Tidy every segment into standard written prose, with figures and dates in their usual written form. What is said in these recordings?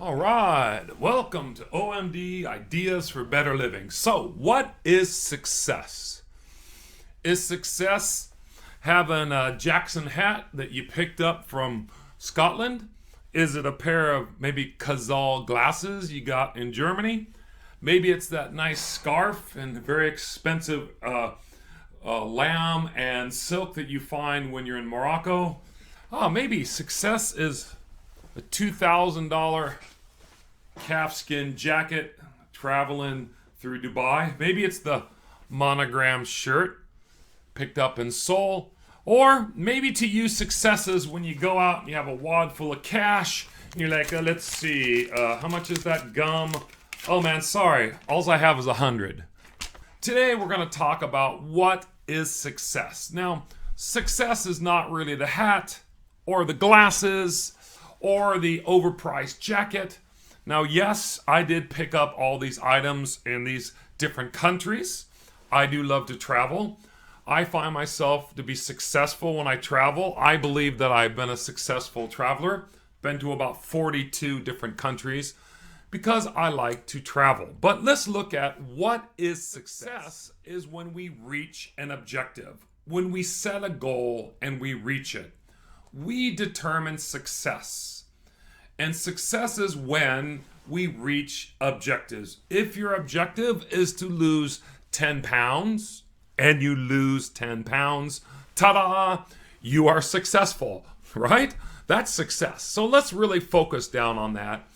All right, welcome to OMD Ideas for Better Living. So, what is success? Is success having a Jackson hat that you picked up from Scotland? Is it a pair of maybe Cazal glasses you got in Germany? Maybe it's that nice scarf and very expensive lamb and silk that you find when you're in Morocco. Oh, maybe success is a $2,000 calfskin jacket traveling through Dubai. Maybe it's the monogram shirt picked up in Seoul. Or maybe to you, successes when you go out and you have a wad full of cash and you're like, let's see, how much is that gum? Oh man, sorry, all I have is 100. Today we're going to talk about what is success. Now, success is not really the hat or the glasses or the overpriced jacket. Now, yes, I did pick up all these items in these different countries. I do love to travel. I find myself to be successful when I travel. I believe that I've been a successful traveler, been to about 42 different countries because I like to travel. But let's look at what is success is when we reach an objective, when we set a goal and we reach it. We determine success. And success is when we reach objectives. If your objective is to lose 10 pounds and you lose 10 pounds, ta-da, you are successful, right? That's success. So let's really focus down on that.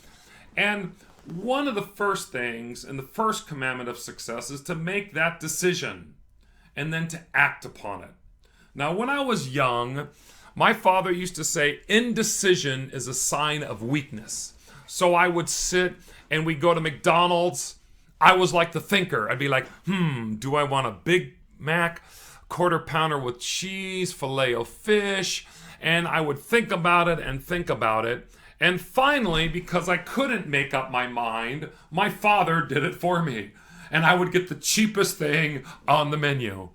And one of the first things in the first commandment of success is to make that decision and then to act upon it. Now, when I was young, my father used to say, indecision is a sign of weakness. So I would sit and we'd go to McDonald's. I was like the thinker. I'd be like, do I want a Big Mac, quarter pounder with cheese, filet o fish? And I would think about it and think about it. And finally, because I couldn't make up my mind, my father did it for me. And I would get the cheapest thing on the menu.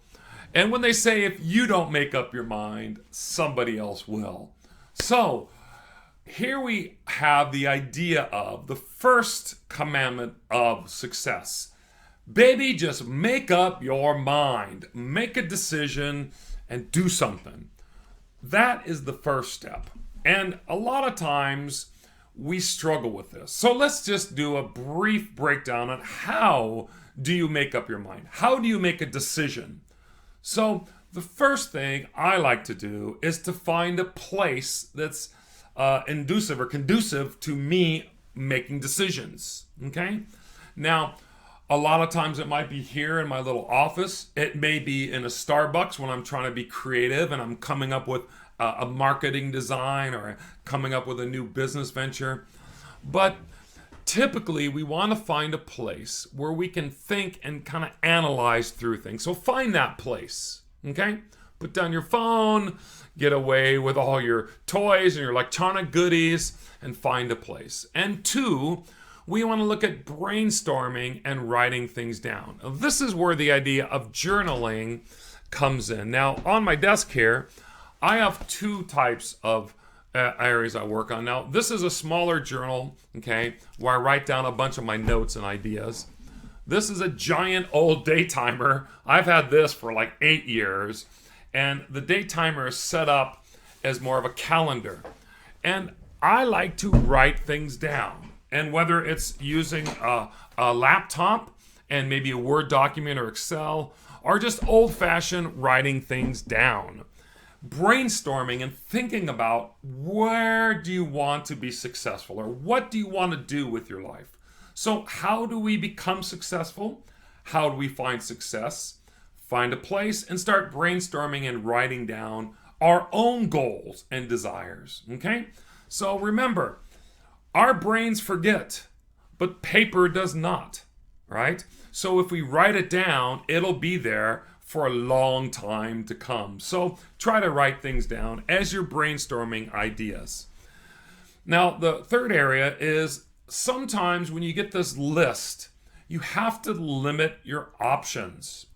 And when they say if you don't make up your mind, somebody else will. So here we have the idea of the first commandment of success. Baby, just make up your mind. Make a decision and do something. That is the first step. And a lot of times we struggle with this. So let's just do a brief breakdown on how do you make up your mind? How do you make a decision? So the first thing I like to do is to find a place that's inducive or conducive to me making decisions. Okay? Now, a lot of times it might be here in my little office. It may be in a Starbucks when I'm trying to be creative and I'm coming up with a marketing design or coming up with a new business venture. But typically, we want to find a place where we can think and kind of analyze through things. So find that place, okay? Put down your phone, get away with all your toys and your electronic goodies, and find a place. And two, we want to look at brainstorming and writing things down. Now, this is where the idea of journaling comes in. Now, on my desk here, I have two types of areas I work on. Now, this is a smaller journal, okay, where I write down a bunch of my notes and ideas. This is a giant old day timer. I've had this for like 8 years, and the day timer is set up as more of a calendar. And I like to write things down. And whether it's using a laptop and maybe a Word document or Excel, or just old-fashioned writing things down. Brainstorming and thinking about where do you want to be successful or what do you want to do with your life. So how do we become successful? How do we find success? Find a place and start brainstorming and writing down our own goals and desires. Okay? So remember, our brains forget, but paper does not, right? So if we write it down, it'll be there for a long time to come. So try to write things down as you're brainstorming ideas. Now, the third area is sometimes when you get this list, you have to limit your options.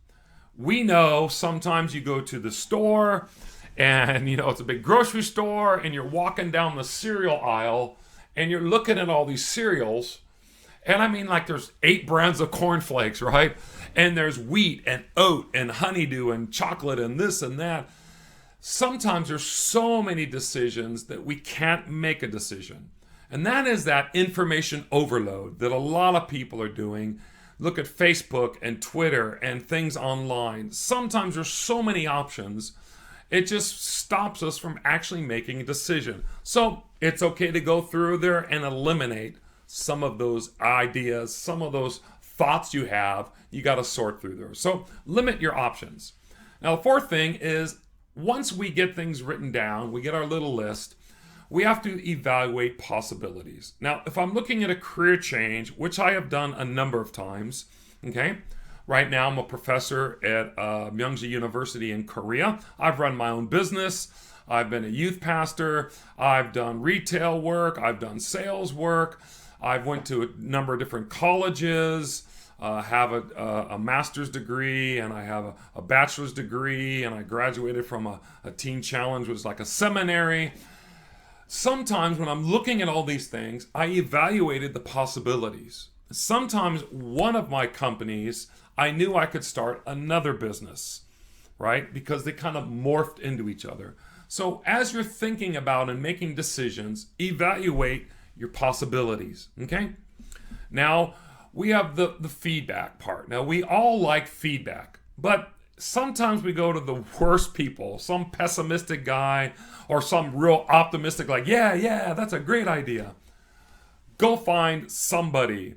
We know sometimes you go to the store and, it's a big grocery store and you're walking down the cereal aisle and you're looking at all these cereals, and I mean, like, there's 8 brands of cornflakes, right? And there's wheat and oat and honeydew and chocolate and this and that. Sometimes there's so many decisions that we can't make a decision. And that is that information overload that a lot of people are doing. Look at Facebook and Twitter and things online. Sometimes there's so many options, it just stops us from actually making a decision. So it's okay to go through there and eliminate some of those ideas, some of those thoughts you have. You got to sort through there. So limit your options. Now, the fourth thing is, once we get things written down, we get our little list, we have to evaluate possibilities. Now, if I'm looking at a career change, which I have done a number of times, okay? Right now, I'm a professor at Myungsgi University in Korea. I've run my own business. I've been a youth pastor. I've done retail work. I've done sales work. I've went to a number of different colleges. Have a master's degree, and I have a bachelor's degree, and I graduated from a teen challenge, which was like a seminary. Sometimes when I'm looking at all these things, I evaluated the possibilities. Sometimes one of my companies, I knew I could start another business, right? Because they kind of morphed into each other. So as you're thinking about and making decisions, evaluate your possibilities, okay? Now, we have the feedback part. Now, we all like feedback, but sometimes we go to the worst people, some pessimistic guy or some real optimistic, like, yeah, that's a great idea. Go find somebody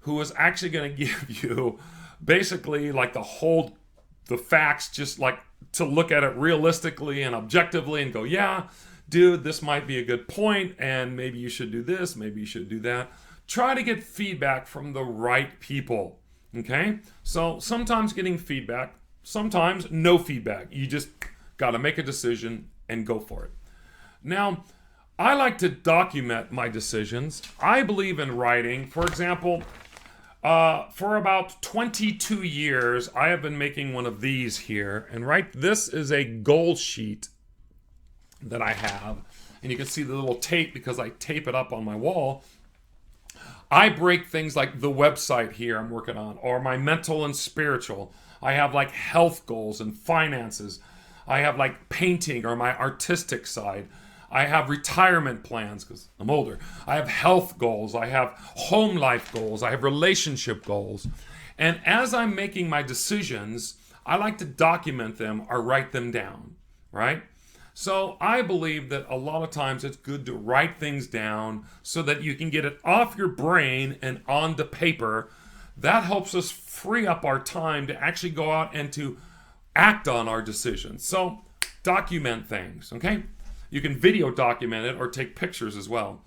who is actually going to give you basically like the facts, just like to look at it realistically and objectively and go, yeah, dude, this might be a good point, and maybe you should do this, maybe you should do that. Try to get feedback from the right people, okay? So sometimes getting feedback, sometimes no feedback. You just got to make a decision and go for it. Now, I like to document my decisions. I believe in writing. For example, for about 22 years, I have been making one of these here. And this is a goal sheet that I have. And you can see the little tape because I tape it up on my wall. I break things like the website here I'm working on, or my mental and spiritual. I have like health goals and finances. I have like painting or my artistic side. I have retirement plans because I'm older. I have health goals. I have home life goals. I have relationship goals. And as I'm making my decisions, I like to document them or write them down, right? So I believe that a lot of times it's good to write things down so that you can get it off your brain and onto paper. That helps us free up our time to actually go out and to act on our decisions. So document things, okay? You can video document it or take pictures as well.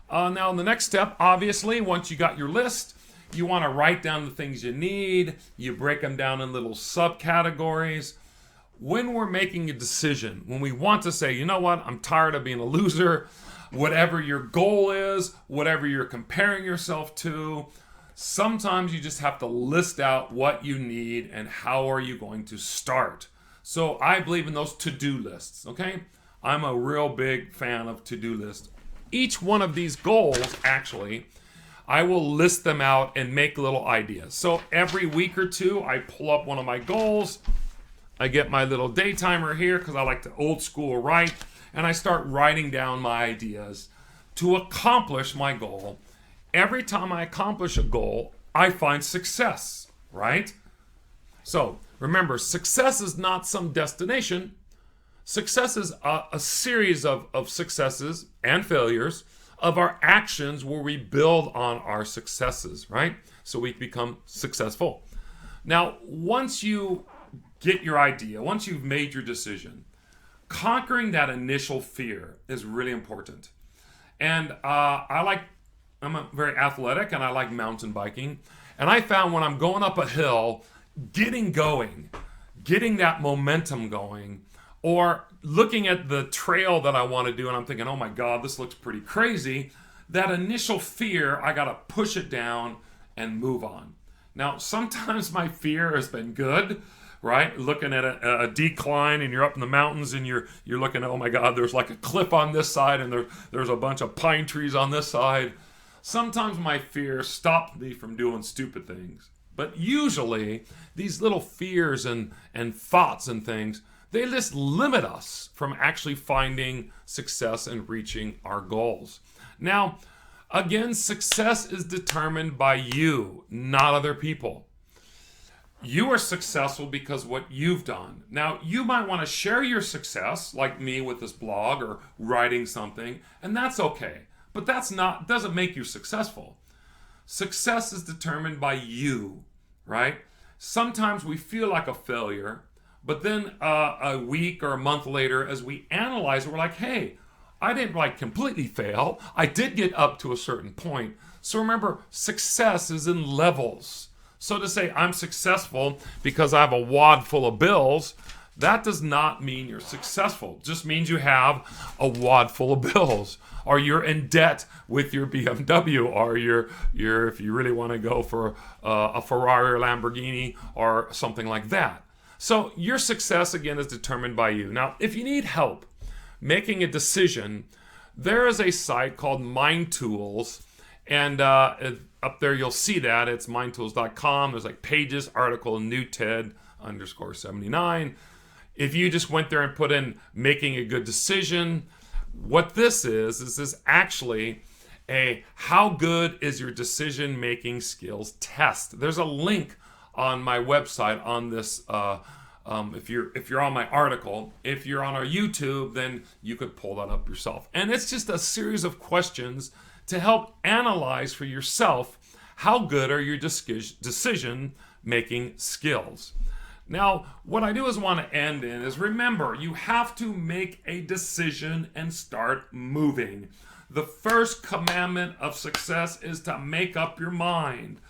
Now, the next step, obviously, once you got your list, you want to write down the things you need. You break them down in little subcategories. When we're making a decision, when we want to say, you know what, I'm tired of being a loser, whatever your goal is, whatever you're comparing yourself to, sometimes you just have to list out what you need and how are you going to start. So I believe in those to-do lists, okay? I'm a real big fan of to-do lists. Each one of these goals, actually, I will list them out and make little ideas. So every week or two, I pull up one of my goals. I get my little day timer here because I like to old school write, and I start writing down my ideas to accomplish my goal. Every time I accomplish a goal, I find success, right? So remember, success is not some destination. Success is a series of successes and failures of our actions where we build on our successes, right? So we become successful. Now, once you get your idea, once you've made your decision, conquering that initial fear is really important. And I'm very athletic and I like mountain biking. And I found when I'm going up a hill, getting going, getting that momentum going, or looking at the trail that I want to do and I'm thinking, oh my God, this looks pretty crazy. That initial fear, I got to push it down and move on. Now, sometimes my fear has been good. right? Looking at a decline, and you're up in the mountains, and you're looking at, oh my God, there's like a cliff on this side, and there's a bunch of pine trees on this side. Sometimes my fear stopped me from doing stupid things. But usually, these little fears and thoughts and things, they just limit us from actually finding success and reaching our goals. Now, again, success is determined by you, not other people. You are successful because what you've done. Now, you might want to share your success, like me with this blog or writing something, and that's okay. But doesn't make you successful. Success is determined by you, right? Sometimes we feel like a failure, but then a week or a month later, as we analyze it, we're like, hey, I didn't completely fail. I did get up to a certain point. So remember, success is in levels. So to say I'm successful because I have a wad full of bills, that does not mean you're successful. It just means you have a wad full of bills, or you're in debt with your BMW, or you're if you really want to go for a Ferrari or Lamborghini or something like that. So your success, again, is determined by you. Now, if you need help making a decision, there is a site called Mind Tools, and up there you'll see that. It's mindtools.com. There's pages, article, new TED _79. If you just went there and put in making a good decision, what this is actually a how good is your decision making skills test. There's a link on my website on this. If you're on my article, if you're on our YouTube, then you could pull that up yourself. And it's just a series of questions to help analyze for yourself how good are your decision making skills. Now, what I do is want to end in is, remember, you have to make a decision and start moving. The first commandment of success is to make up your mind.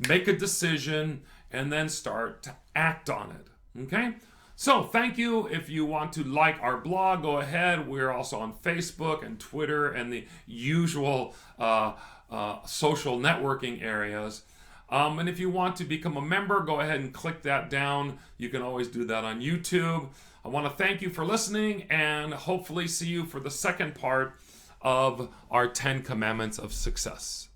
Make a decision and then start to act on it. Okay? So, thank you. If you want to like our blog, go ahead. We're also on Facebook and Twitter and the usual social networking areas. And if you want to become a member, go ahead and click that down. You can always do that on YouTube. I want to thank you for listening, and hopefully see you for the second part of our 10 Commandments of Success.